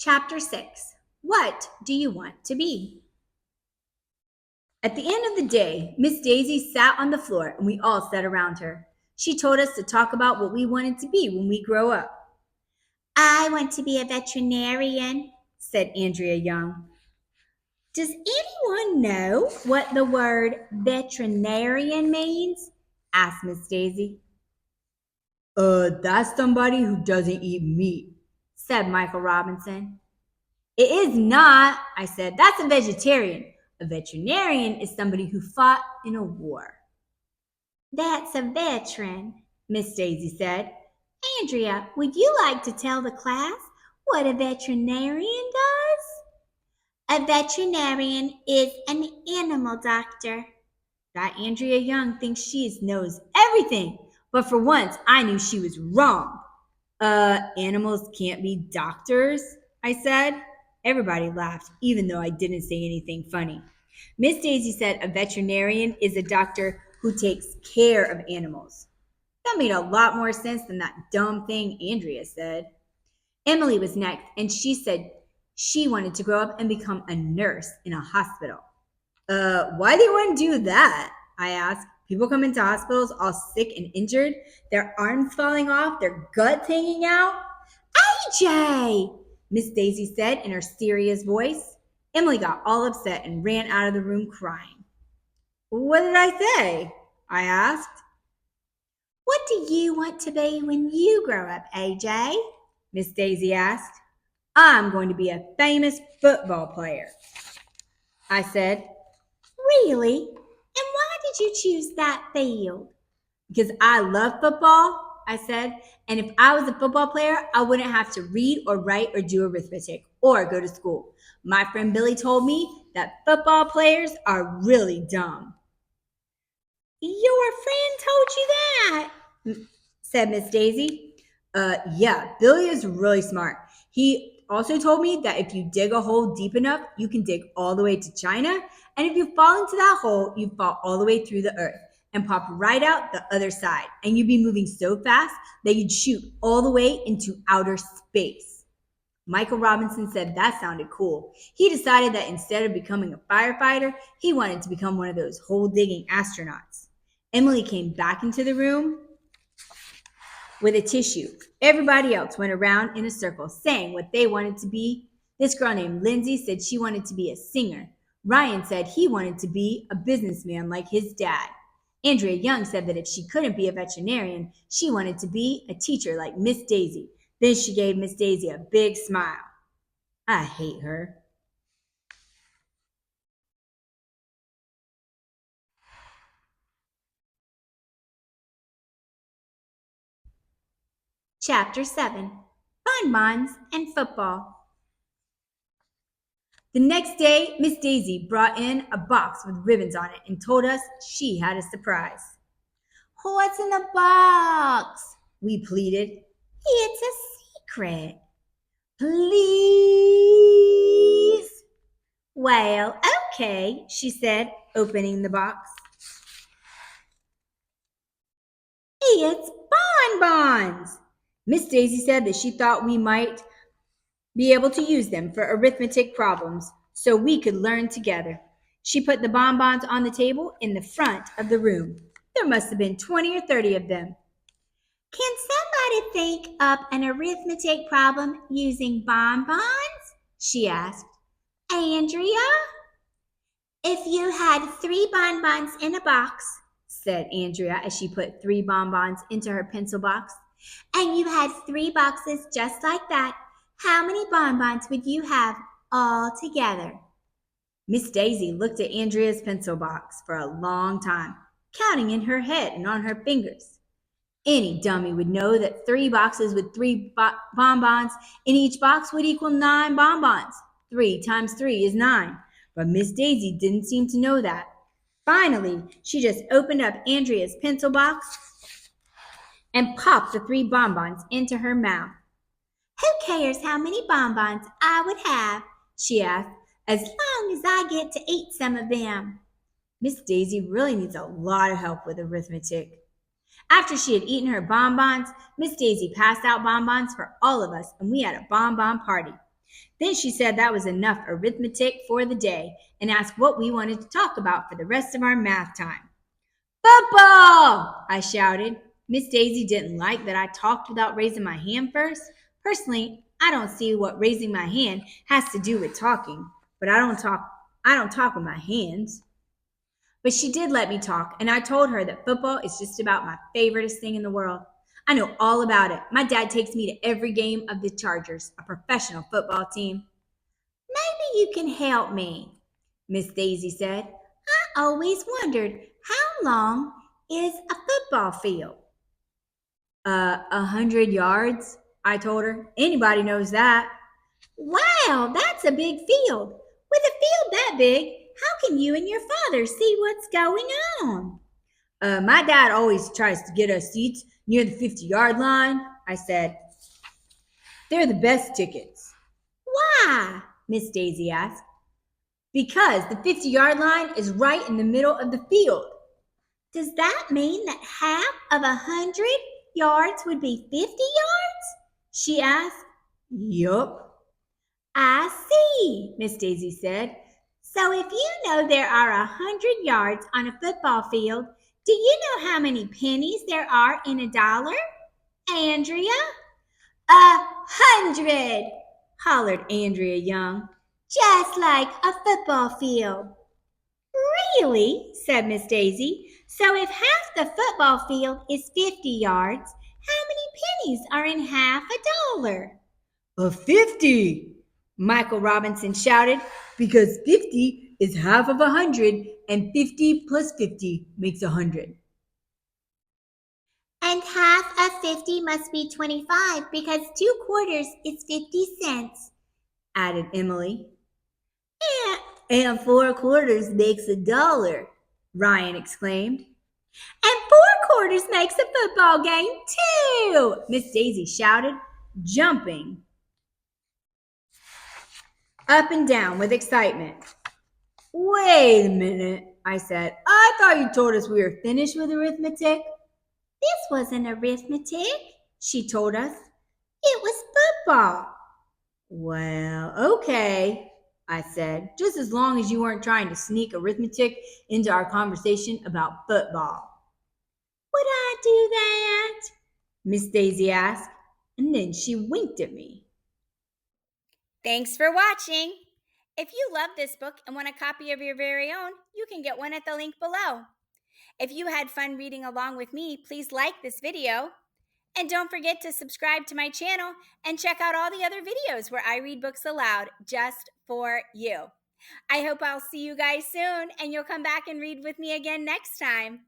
Chapter 6. What do you want to be? At the end of the day, Miss Daisy sat on the floor and we all sat around her. She told us to talk about what we wanted to be when we grow up. I want to be a veterinarian, said Andrea Young. Does anyone know what the word veterinarian means? Asked Miss Daisy. That's somebody who doesn't eat meat, said Michael Robinson. It is not, I said. That's a vegetarian. A veterinarian is somebody who fought in a war. That's a veteran, Miss Daisy said. Andrea, would you like to tell the class what a veterinarian does? A veterinarian is an animal doctor. That Andrea Young thinks she knows everything, but for once I knew she was wrong. Animals can't be doctors, I said. Everybody laughed, even though I didn't say anything funny. Miss Daisy said a veterinarian is a doctor who takes care of animals. That made a lot more sense than that dumb thing Andrea said. Emily was next, and she said she wanted to grow up and become a nurse in a hospital. Why do you want to do that? I asked. People come into hospitals all sick and injured, their arms falling off, their guts hanging out. AJ, Miss Daisy said in her serious voice. Emily got all upset and ran out of the room crying. What did I say? I asked. What do you want to be when you grow up, AJ? Miss Daisy asked. I'm going to be a famous football player, I said. Really? And why did you choose that field? Because I love football, I said. And if I was a football player, I wouldn't have to read or write or do arithmetic or go to school. My friend Billy told me that football players are really dumb. Your friend told you that, said Miss Daisy. Yeah, Billy is really smart. He also told me that if you dig a hole deep enough, you can dig all the way to China. And if you fall into that hole, you fall all the way through the earth and pop right out the other side. And you'd be moving so fast that you'd shoot all the way into outer space. Michael Robinson said that sounded cool. He decided that instead of becoming a firefighter, he wanted to become one of those hole-digging astronauts. Emily came back into the room with a tissue. Everybody else went around in a circle saying what they wanted to be. This girl named Lindsay said she wanted to be a singer. Ryan said he wanted to be a businessman like his dad. Andrea Young said that if she couldn't be a veterinarian, she wanted to be a teacher like Miss Daisy. Then she gave Miss Daisy a big smile. I hate her. Chapter 7. Bonbons and Football. The next day, Miss Daisy brought in a box with ribbons on it and told us she had a surprise. What's in the box? We pleaded. It's a secret. Please. Well, okay, she said, opening the box. It's bonbons. Miss Daisy said that she thought we might be able to use them for arithmetic problems so we could learn together. She put the bonbons on the table in the front of the room. There must have been 20 or 30 of them. Can somebody think up an arithmetic problem using bonbons? She asked. Andrea? If you had 3 bonbons in a box, said Andrea as she put 3 bonbons into her pencil box, and you had 3 boxes just like that, how many bonbons would you have all together? Miss Daisy looked at Andrea's pencil box for a long time, counting in her head and on her fingers. Any dummy would know that 3 boxes with 3 bonbons in each box would equal 9 bonbons. 3 times 3 is 9. But Miss Daisy didn't seem to know that. Finally, she just opened up Andrea's pencil box and popped the 3 bonbons into her mouth. Who cares how many bonbons I would have, she asked, as long as I get to eat some of them. Miss Daisy really needs a lot of help with arithmetic. After she had eaten her bonbons, Miss Daisy passed out bonbons for all of us, and we had a bonbon party. Then she said that was enough arithmetic for the day and asked what we wanted to talk about for the rest of our math time. Football! I shouted. Miss Daisy didn't like that I talked without raising my hand first. Personally, I don't see what raising my hand has to do with talking, but I don't talk with my hands. But she did let me talk, and I told her that football is just about my favoriteest thing in the world. I know all about it. My dad takes me to every game of the Chargers, a professional football team. Maybe you can help me, Miss Daisy said. I always wondered, how long is a football field? 100 yards, I told her. Anybody knows that. Wow, that's a big field. With a field that big, how can you and your father see what's going on? My dad always tries to get us seats near the 50-yard line, I said. They're the best tickets. Why? Miss Daisy asked. Because the 50-yard line is right in the middle of the field. Does that mean that half of 100 yards would be 50 yards? She asked. Yup. I see, Miss Daisy said. So if you know there are 100 yards on a football field, do you know how many pennies there are in a dollar? Andrea? 100, hollered Andrea Young, just like a football field. Really? Said Miss Daisy. So if half the football field is 50 yards, how many pennies are in half a dollar? 50, Michael Robinson shouted, because 50 is half of 100, and 50 plus 50 makes 100. And half of 50 must be 25 because 2/4 is 50 cents, added Emily. And 4/4 makes a dollar, Ryan exclaimed. And 4/4 makes a football game too, Miss Daisy shouted, jumping up and down with excitement. Wait a minute, I said. I thought you told us we were finished with arithmetic. This wasn't arithmetic, she told us. It was football. Well, okay, I said, just as long as you weren't trying to sneak arithmetic into our conversation about football. Would I do that? Miss Daisy asked, and then she winked at me. Thanks for watching. If you love this book and want a copy of your very own, you can get one at the link below. If you had fun reading along with me, please like this video. And don't forget to subscribe to my channel and check out all the other videos where I read books aloud just for you. I hope I'll see you guys soon and you'll come back and read with me again next time.